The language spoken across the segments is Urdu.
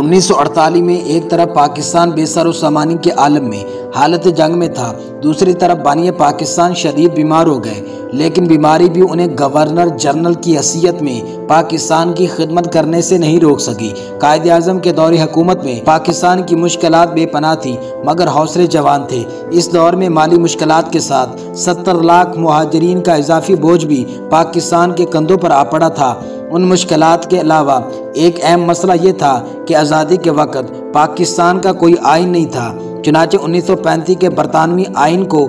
1948 میں ایک طرف پاکستان بے سر و سامانی کے عالم میں حالت جنگ میں تھا، دوسری طرف بانی پاکستان شدید بیمار ہو گئے، لیکن بیماری بھی انہیں گورنر جنرل کی حیثیت میں پاکستان کی خدمت کرنے سے نہیں روک سکی۔ قائد اعظم کے دور حکومت میں پاکستان کی مشکلات بے پناہ تھی مگر حوصلے جوان تھے۔ اس دور میں مالی مشکلات کے ساتھ 70 لاکھ مہاجرین کا اضافی بوجھ بھی پاکستان کے کندھوں پر آ پڑا تھا۔ ان مشکلات کے علاوہ ایک اہم مسئلہ یہ تھا کہ آزادی کے وقت پاکستان کا کوئی آئین نہیں تھا، چنانچہ 1935 کے برطانوی آئین کو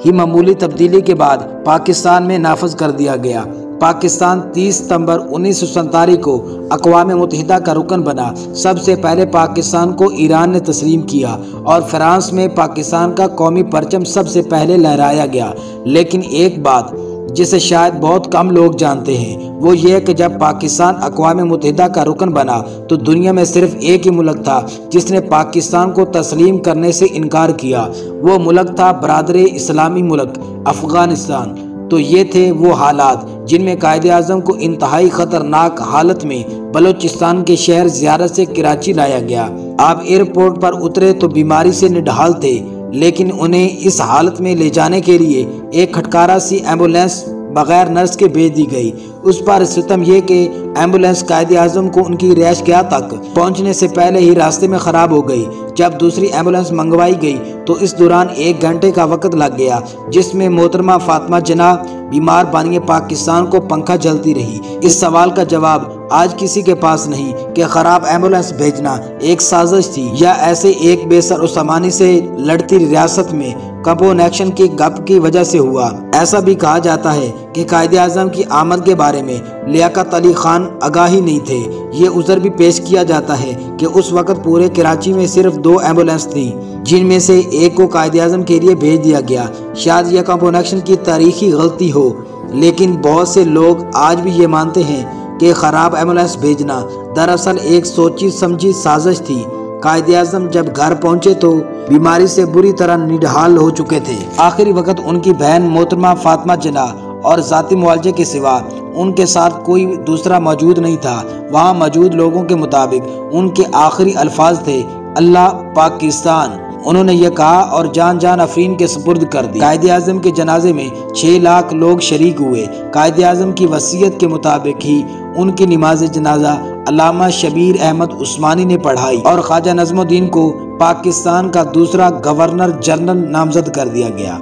ہی معمولی تبدیلی کے بعد پاکستان میں نافذ کر دیا گیا۔ پاکستان 30 ستمبر 1947 کو اقوام متحدہ کا رکن بنا۔ سب سے پہلے پاکستان کو ایران نے تسلیم کیا اور فرانس میں پاکستان کا قومی پرچم سب سے پہلے لہرایا گیا۔ لیکن ایک بات جسے شاید بہت کم لوگ جانتے ہیں وہ یہ کہ جب پاکستان اقوام متحدہ کا رکن بنا تو دنیا میں صرف ایک ہی ملک تھا جس نے پاکستان کو تسلیم کرنے سے انکار کیا۔ وہ ملک تھا برادر اسلامی ملک افغانستان۔ تو یہ تھے وہ حالات جن میں قائد اعظم کو انتہائی خطرناک حالت میں بلوچستان کے شہر زیارت سے کراچی لایا گیا۔ آپ ایئرپورٹ پر اترے تو بیماری سے نڈھال تھے، لیکن انہیں اس حالت میں لے جانے کے لیے ایک کھٹکارا سی ایمبولینس بغیر نرس کے بھیج دی گئی۔ اس پر ستم یہ کہ ایمبولینس قائد اعظم کو ان کی رہائش گاہ تک پہنچنے سے پہلے ہی راستے میں خراب ہو گئی۔ جب دوسری ایمبولینس منگوائی گئی تو اس دوران 1 گھنٹے کا وقت لگ گیا، جس میں محترمہ فاطمہ جناح بیمار بانی پاکستان کو پنکھا جلتی رہی۔ اس سوال کا جواب آج کسی کے پاس نہیں کہ خراب ایمبولینس بھیجنا ایک سازش تھی یا ایسے ایک بے سر و سامانی سے لڑتی ریاست میں کمپون ایکشن کی گپ کی وجہ سے ہوا۔ ایسا بھی کہا جاتا ہے کہ قائد اعظم کی آمد کے بارے میں لیاقت علی خان آگاہی نہیں تھے۔ یہ عذر بھی پیش کیا جاتا ہے کہ اس وقت پورے کراچی میں صرف 2 ایمبولینس تھیں، جن میں سے ایک کو قائد اعظم کے لیے بھیج دیا گیا۔ شاید یہ کمپون ایکشن کی تاریخی غلطی ہو، لیکن بہت سے لوگ آج بھی یہ مانتے ہیں کہ خراب ایمبولینس بھیجنا دراصل ایک سوچی سمجھی سازش تھی۔ قائد اعظم جب گھر پہنچے تو بیماری سے بری طرح نڈھال ہو چکے تھے۔ آخری وقت ان کی بہن محترمہ فاطمہ جناح اور ذاتی معالجے کے سوا ان کے ساتھ کوئی دوسرا موجود نہیں تھا۔ وہاں موجود لوگوں کے مطابق ان کے آخری الفاظ تھے، اللہ پاکستان۔ انہوں نے یہ کہا اور جان افرین کے سپرد کر دی۔ قائد اعظم کے جنازے میں 6 لاکھ لوگ شریک ہوئے۔ قائد اعظم کی وصیت کے مطابق ہی ان کی نماز جنازہ علامہ شبیر احمد عثمانی نے پڑھائی اور خواجہ نظم الدین کو پاکستان کا دوسرا گورنر جنرل نامزد کر دیا گیا۔